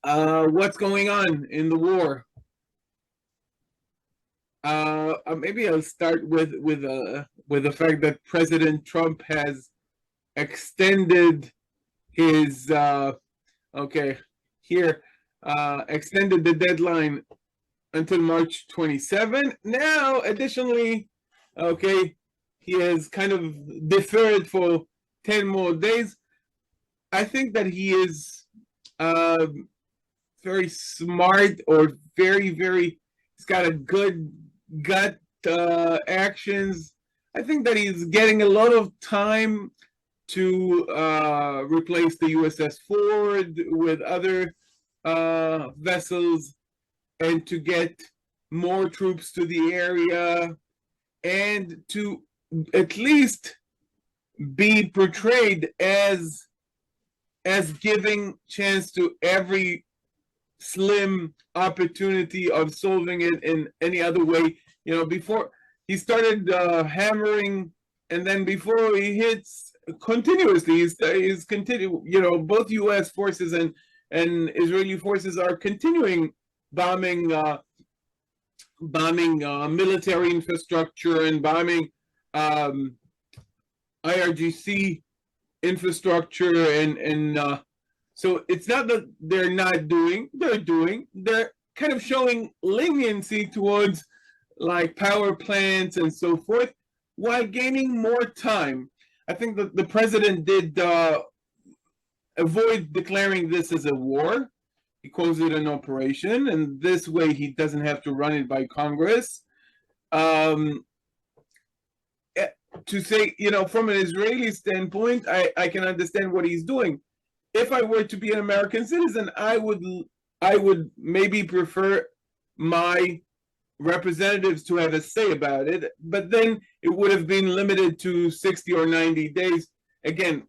What's going on in the war? Maybe I'll start with the fact that President Trump has extended his okay here extended the deadline until March 27. Now, additionally, okay, he has kind of deferred for 10 more days. I think that he is very smart, or he's got a good gut actions. I think that he's getting a lot of time to replace the USS Ford with other vessels, and to get more troops to the area, and to at least be portrayed as giving chance to every slim opportunity of solving it in any other way. Before he started hammering, and then before he hits continuously, he's continue. Both U.S. forces and Israeli forces are continuing bombing military infrastructure, and bombing IRGC infrastructure, and so it's not that they're not doing, they're kind of showing leniency towards like power plants and so forth, while gaining more time. I think that the president did avoid declaring this as a war. He calls it an operation, and this way he doesn't have to run it by Congress. To say, from an Israeli standpoint, I can understand what he's doing. If I were to be an American citizen, I would maybe prefer my representatives to have a say about it, but then it would have been limited to 60 or 90 days. Again,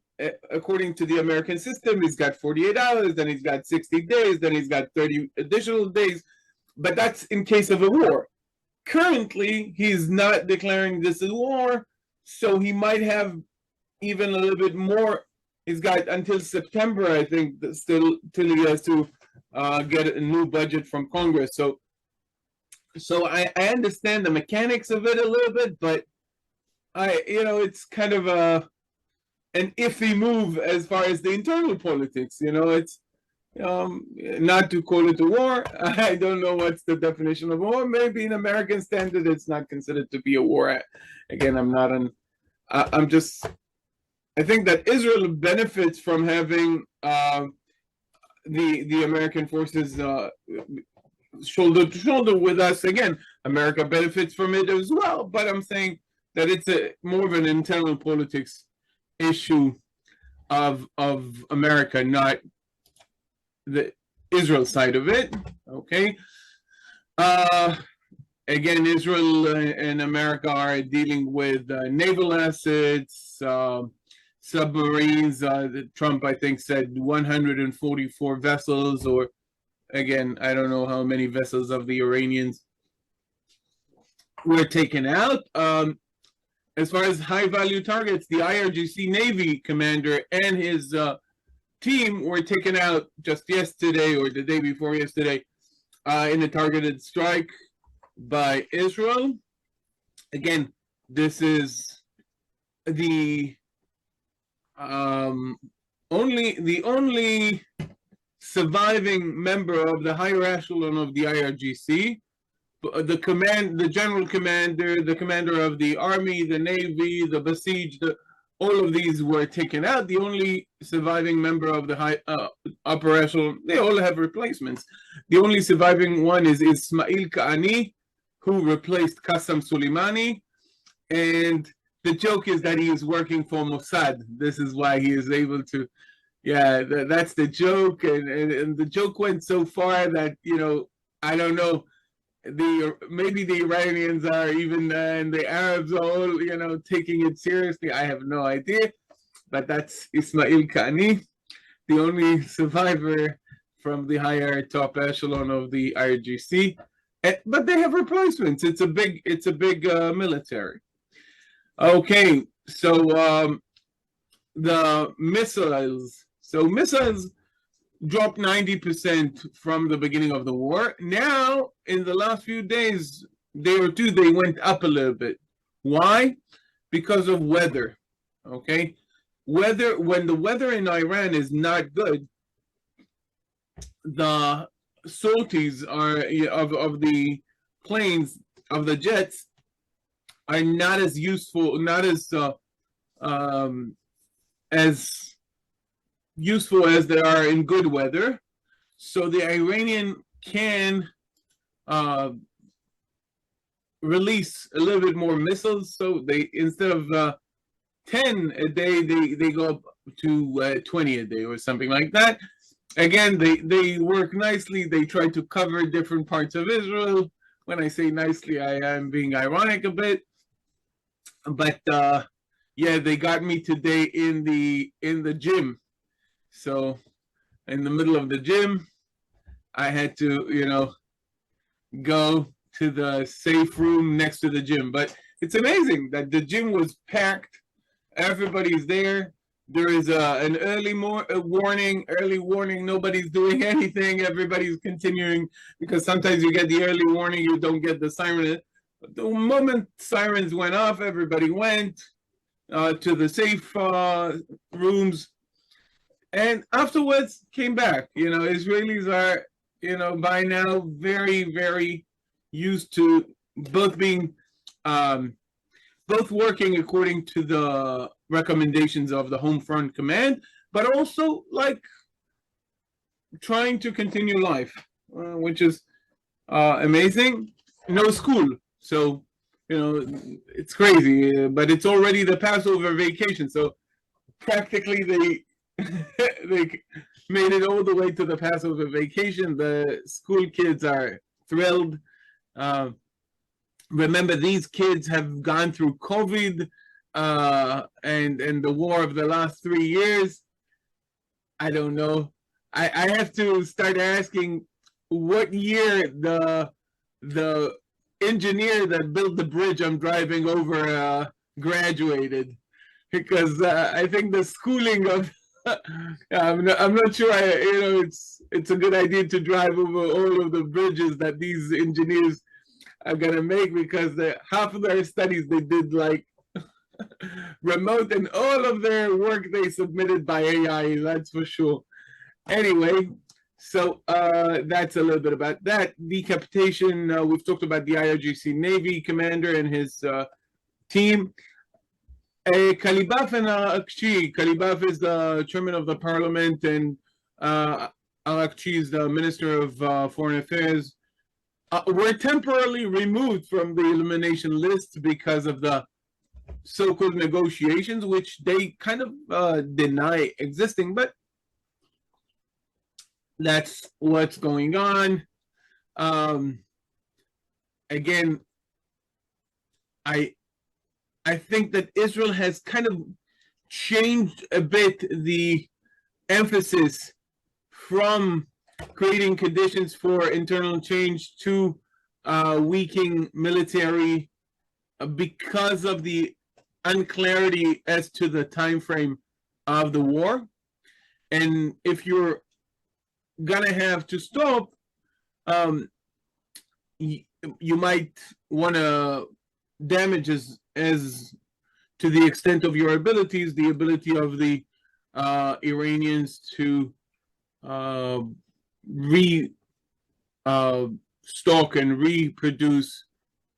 according to the American system, he's got 48 hours, then he's got 60 days, then he's got 30 additional days, but that's in case of a war. Currently, he's not declaring this a war, so he might have even a little bit more. He's got until September, I think, still till he has to get a new budget from Congress. So I understand the mechanics of it a little bit, but it's kind of an iffy move as far as the internal politics. It's not to call it a war. I don't know what's the definition of war. Maybe in American standard, it's not considered to be a war. Again, I think that Israel benefits from having the American forces shoulder to shoulder with us. Again, America benefits from it as well, but I'm saying that it's more of an internal politics issue of America, not the Israel side of it. Okay. Again, Israel and America are dealing with naval assets, submarines. Trump, I think, said 144 vessels, or again, I don't know how many vessels of the Iranians were taken out. As far as high-value targets, the IRGC Navy commander and his team were taken out just yesterday or the day before yesterday in a targeted strike by Israel. Again, this is the only surviving member of the higher echelon of the IRGC. The general commander, the commander of the army, the navy, the besieged, all of these were taken out. The only surviving member of the high upper echelon, they all have replacements. The only surviving one is Ismail Ka'ani, who replaced Qassem Soleimani. And the joke is that he is working for Mossad. This is why he is able to, that's the joke. And the joke went so far that, I don't know, maybe the Iranians are even, and the Arabs are all, taking it seriously. I have no idea. But that's Ismail Ka'ani, the only survivor from the higher top echelon of the IRGC. But they have replacements. It's a big military. Okay, so the missiles. So missiles, dropped 90% from the beginning of the war. Now, in the last few days, day or two, they went up a little bit. Why? Because of weather. Okay, when the weather in Iran is not good, the sorties are of the planes, of the jets, are not as useful, not as useful as they are in good weather. So the Iranian can release a little bit more missiles. So they, instead of 10 a day, they go up to 20 a day or something like that. Again, they work nicely. They try to cover different parts of Israel. When I say nicely, I am being ironic a bit. But yeah, they got me today in the gym. So in the middle of the gym, I had to, go to the safe room next to the gym. But it's amazing that the gym was packed. Everybody's there. There is an early warning. Nobody's doing anything. Everybody's continuing, because sometimes you get the early warning, you don't get the siren. But the moment sirens went off, everybody went to the safe rooms, and afterwards came back. Israelis are, by now very, very used to both being, both working according to the recommendations of the Home Front Command, but also like trying to continue life, which is amazing. No school, so it's crazy, but it's already the Passover vacation, so practically they they made it all the way to the Passover vacation. The school kids are thrilled. Remember, these kids have gone through COVID and the war of the last 3 years. I don't know. I have to start asking what year the engineer that built the bridge I'm driving over graduated, because I think the schooling of I'm not sure. It's a good idea to drive over all of the bridges that these engineers are gonna make, because half of their studies they did like remote, and all of their work they submitted by AI. That's for sure. Anyway, so that's a little bit about that decapitation. We've talked about the IRGC Navy commander and his team. Ghalibaf and Araghchi. Ghalibaf is the chairman of the parliament, and Araghchi is the minister of foreign affairs. Were temporarily removed from the elimination list because of the so-called negotiations, which they kind of deny existing, but that's what's going on. Again, I think that Israel has kind of changed a bit the emphasis from creating conditions for internal change to weakening military, because of the unclarity as to the time frame of the war. And if you're gonna have to stop, you might want to damage as to the extent of your abilities, the ability of the Iranians to stock and reproduce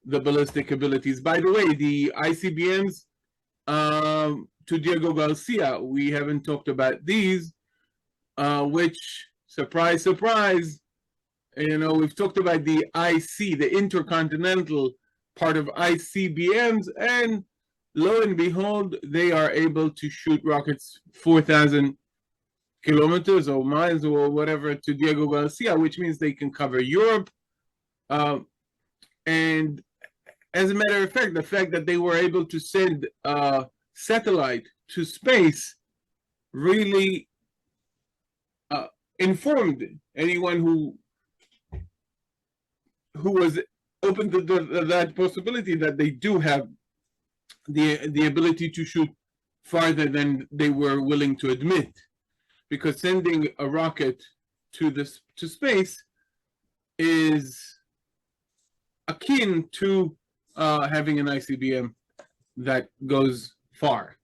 the ballistic abilities. By the way, the ICBMs to Diego Garcia, we haven't talked about these, which, surprise, surprise, we've talked about the IC, the intercontinental part of ICBMs, and lo and behold, they are able to shoot rockets 4,000 kilometers or miles or whatever to Diego Garcia, which means they can cover Europe. And as a matter of fact, the fact that they were able to send a satellite to space really informed anyone who was open to that possibility, that they do have the ability to shoot farther than they were willing to admit. Because sending a rocket to space is akin to having an ICBM that goes far.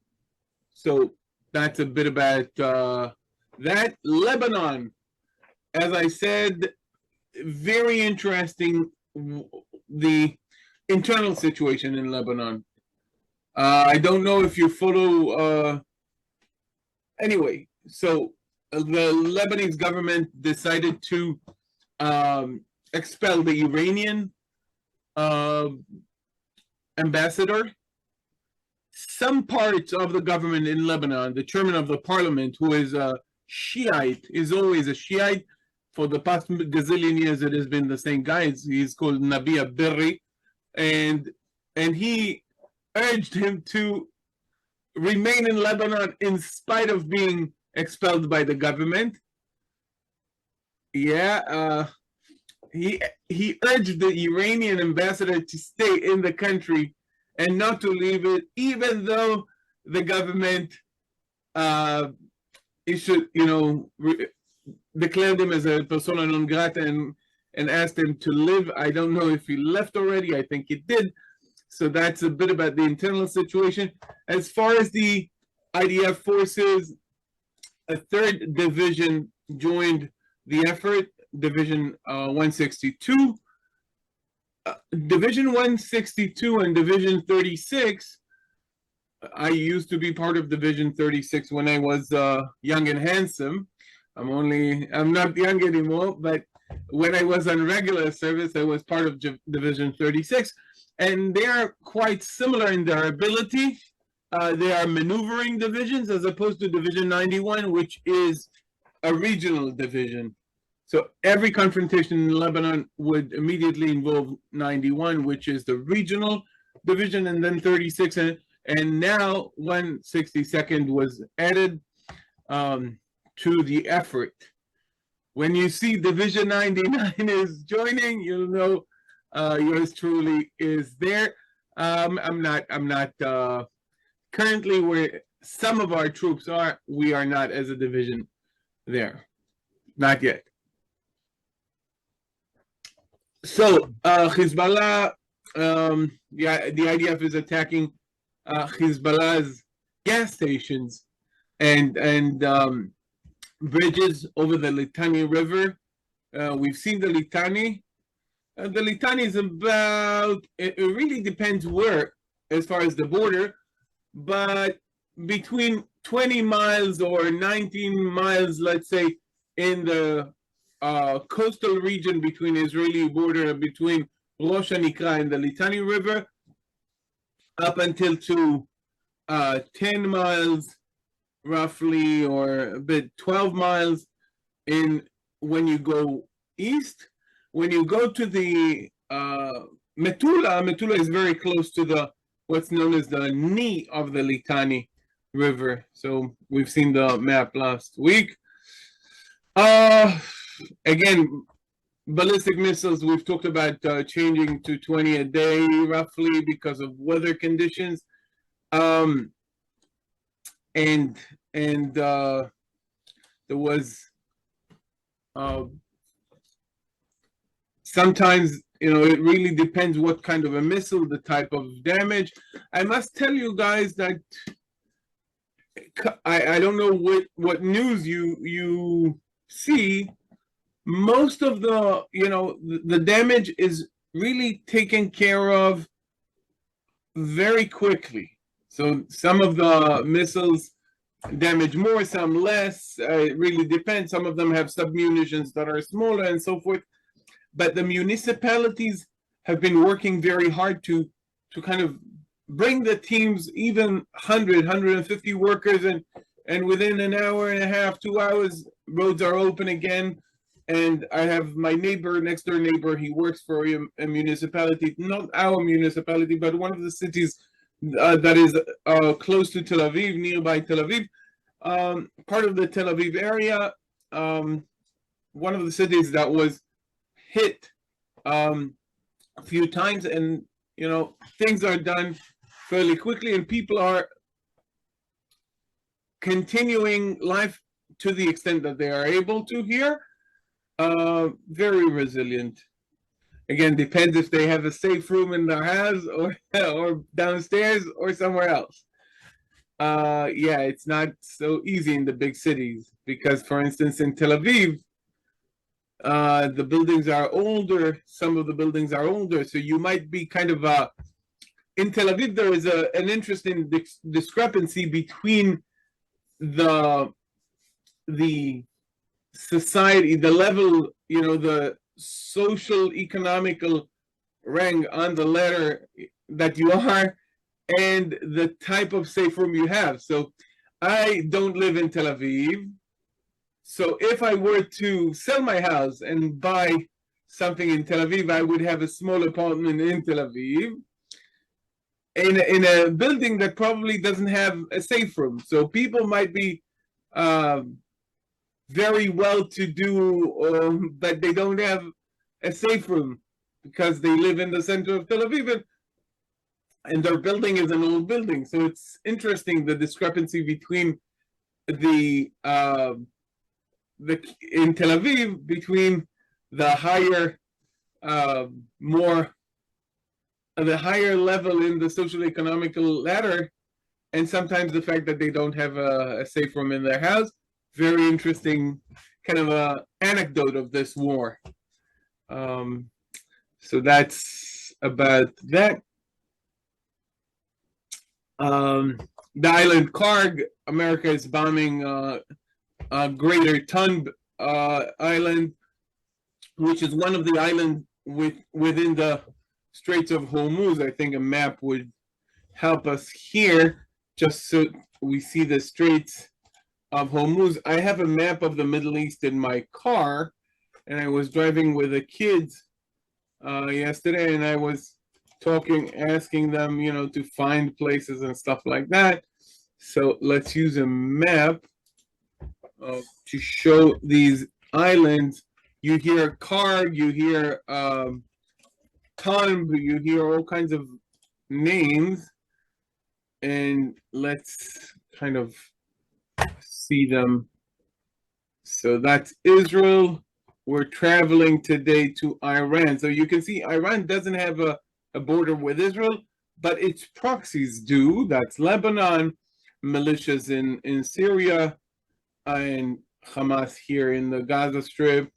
So that's a bit about that. Lebanon, as I said, very interesting, the internal situation in Lebanon. I don't know if you follow, anyway, so the Lebanese government decided to expel the Iranian ambassador. Some parts of the government in Lebanon, the chairman of the parliament, who is a Shiite, is always a Shiite. For the past gazillion years, it has been the same guy. He's called Nabi Birri, and he urged him to remain in Lebanon in spite of being expelled by the government. Yeah, he urged the Iranian ambassador to stay in the country and not to leave it, even though the government issued, declared him as a persona non grata and asked him to live. I don't know if he left already. I think he did. So that's a bit about the internal situation. As far as the IDF forces, a third division joined the effort, Division 162. Division 162 and Division 36, I used to be part of Division 36 when I was young and handsome. I'm not young anymore, but when I was on regular service, I was part of Division 36. And they are quite similar in their ability. They are maneuvering divisions as opposed to Division 91, which is a regional division. So every confrontation in Lebanon would immediately involve 91, which is the regional division, and then 36, and now 162nd was added to the effort. When you see Division 99 is joining, you'll know yours truly is there. I'm not currently where some of our troops are. We are not as a division there, not yet. So Hezbollah, the IDF is attacking Hezbollah's gas stations and bridges over the Litani River. We've seen the Litani. The Litani is about, it really depends where, as far as the border, but between 20 miles or 19 miles, let's say, in the coastal region between Israeli border, between Rosh Hanikra and the Litani River, up until to 10 miles roughly, or a bit 12 miles in when you go east. When you go to the Metula is very close to the what's known as the knee of the Litani River. So we've seen the map last week. Again, ballistic missiles, we've talked about changing to 20 a day roughly because of weather conditions. And there was sometimes, it really depends what kind of a missile, the type of damage. I must tell you guys that I don't know what news you see. Most of the, the damage is really taken care of very quickly. So some of the missiles damage more, some less. It really depends. Some of them have submunitions that are smaller and so forth. But the municipalities have been working very hard to kind of bring the teams, even 100, 150 workers, and within an hour and a half, 2 hours, roads are open again. And I have my neighbor, next door neighbor, he works for a municipality, not our municipality, but one of the cities that is close to Tel Aviv, nearby Tel Aviv, part of the Tel Aviv area, one of the cities that was hit a few times, and things are done fairly quickly, and people are continuing life to the extent that they are able to here. Very resilient. Again, depends if they have a safe room in their house or downstairs or somewhere else. Yeah, it's not so easy in the big cities because, for instance, in Tel Aviv, the buildings are older. Some of the buildings are older, so you might be kind of in Tel Aviv. There is an interesting discrepancy between the society, the level, the social economical rank on the ladder that you are, and the type of safe room you have. So I don't live in Tel Aviv. So if I were to sell my house and buy something in Tel Aviv, I would have a small apartment in Tel Aviv in a building that probably doesn't have a safe room. So people might be very well to do, but they don't have a safe room because they live in the center of Tel Aviv, and their building is an old building. So it's interesting, the discrepancy between in Tel Aviv, between the higher the higher level in the social economical ladder, and sometimes the fact that they don't have a safe room in their house. Very interesting kind of a anecdote of this war. So that's about that. The island Kharg, America is bombing Greater Tunb Island, which is one of the islands within the Straits of Hormuz. I think a map would help us here, just so we see the Straits of Hormuz. I have a map of the Middle East in my car, and I was driving with the kids yesterday, and I was asking them, to find places and stuff like that. So let's use a map to show these islands. You hear Kharg, you hear Tunb, you hear all kinds of names, and let's kind of see them. So that's Israel. We're traveling today to Iran. So you can see Iran doesn't have a border with Israel, but its proxies do. That's Lebanon, militias in Syria, and Hamas here in the Gaza Strip.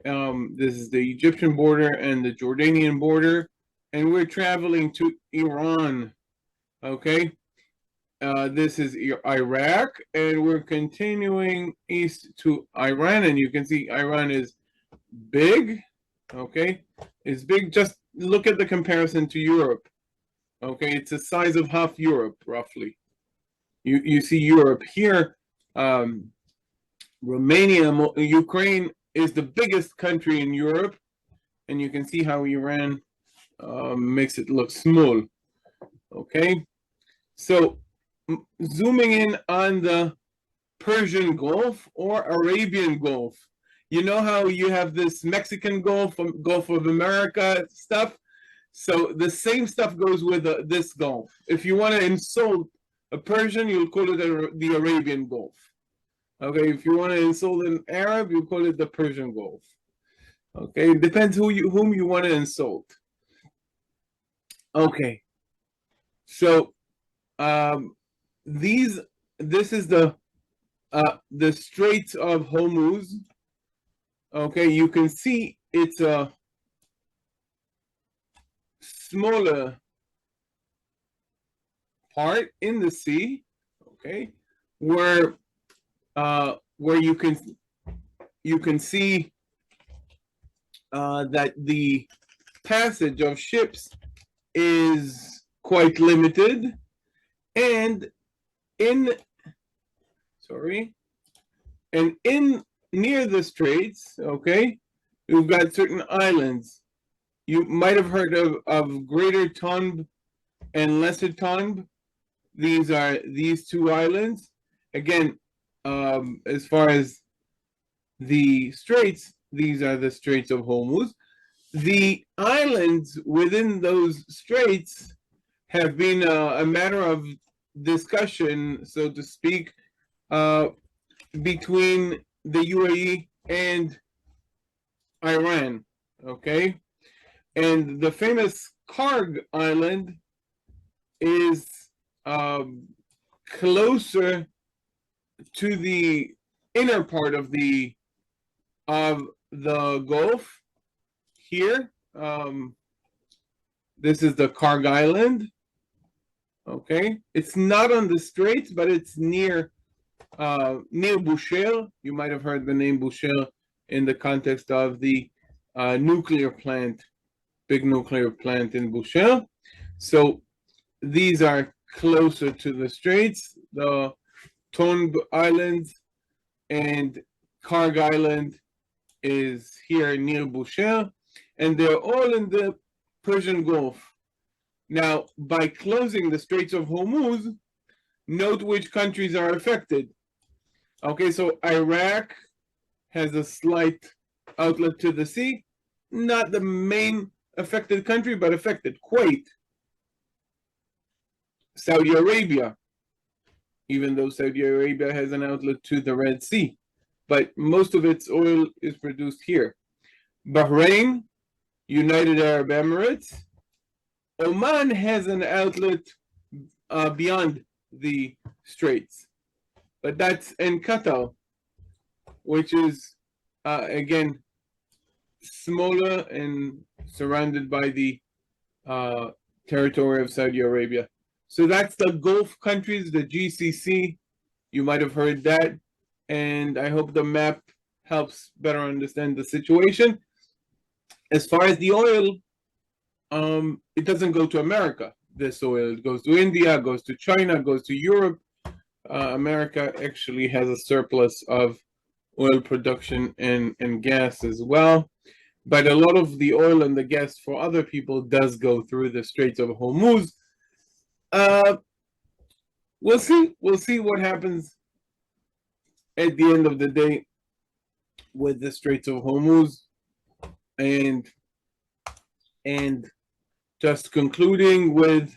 This is the Egyptian border and the Jordanian border, and we're traveling to Iran. Okay, this is Iraq, and we're continuing east to Iran, and you can see Iran is big. Okay, it's big. Just look at the comparison to Europe. Okay, it's the size of half Europe, roughly. You see Europe here. Romania, Ukraine is the biggest country in Europe, and you can see how Iran makes it look small. Okay, so zooming in on the Persian Gulf or Arabian Gulf. You know how you have this Mexican Gulf, Gulf of America stuff? So the same stuff goes with this Gulf. If you want to insult a Persian, you'll call it the Arabian Gulf. Okay, if you want to insult an Arab, you call it the Persian Gulf. Okay, it depends whom you want to insult. Okay, so this is the Straits of Hormuz. Okay, you can see it's a smaller part in the sea. Okay, where you can see that the passage of ships is quite limited, and in near the straits, okay, you've got certain islands. You might have heard of Greater Tunb and Lesser Tunb. These are these two islands. Again, as far as the straits, these are the Straits of Hormuz. The islands within those straits have been a matter of discussion, so to speak, between the UAE and Iran. Okay, and the famous Kharg Island is closer to the inner part of the Gulf here. This is the Kharg Island. Okay, it's not on the straits, but it's near Bushehr. You might have heard the name Bushehr in the context of the nuclear plant, big nuclear plant in Bushehr. So these are closer to the straits, the Tunb Islands, and Kharg Island is here near Bushehr, and they're all in the Persian Gulf. Now, by closing the Straits of Hormuz, note which countries are affected. Okay, so Iraq has a slight outlet to the sea, not the main affected country, but affected. Kuwait, Saudi Arabia, even though Saudi Arabia has an outlet to the Red Sea, but most of its oil is produced here. Bahrain, United Arab Emirates, Oman has an outlet beyond the straits, but that's in Qatar, which is again smaller and surrounded by the territory of Saudi Arabia. So that's the Gulf countries, the GCC. You might have heard that, and I hope the map helps better understand the situation. As far as the oil, it doesn't go to America. This oil, it goes to India, goes to China, goes to Europe. America actually has a surplus of oil production and gas as well. But a lot of the oil and the gas for other people does go through the Straits of Hormuz. We'll see. We'll see what happens at the end of the day with the Straits of Hormuz. And just concluding with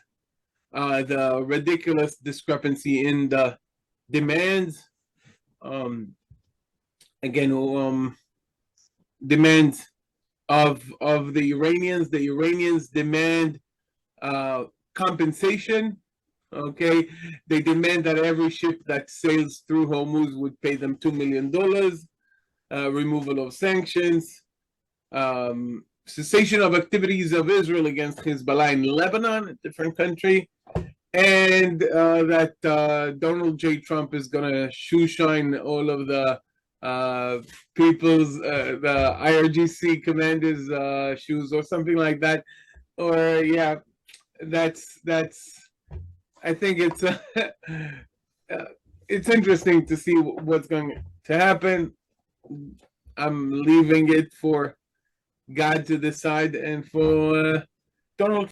the ridiculous discrepancy in the demands. Demands of the Iranians. The Iranians demand compensation. Okay, they demand that every ship that sails through Hormuz would pay them $2 million. Removal of sanctions. Cessation of activities of Israel against Hezbollah in Lebanon, a different country, and that Donald J. Trump is going to shoeshine all of the the IRGC commanders' shoes or something like that. Or yeah, that's. I think it's interesting to see what's going to happen. I'm leaving it for God to decide and for Donald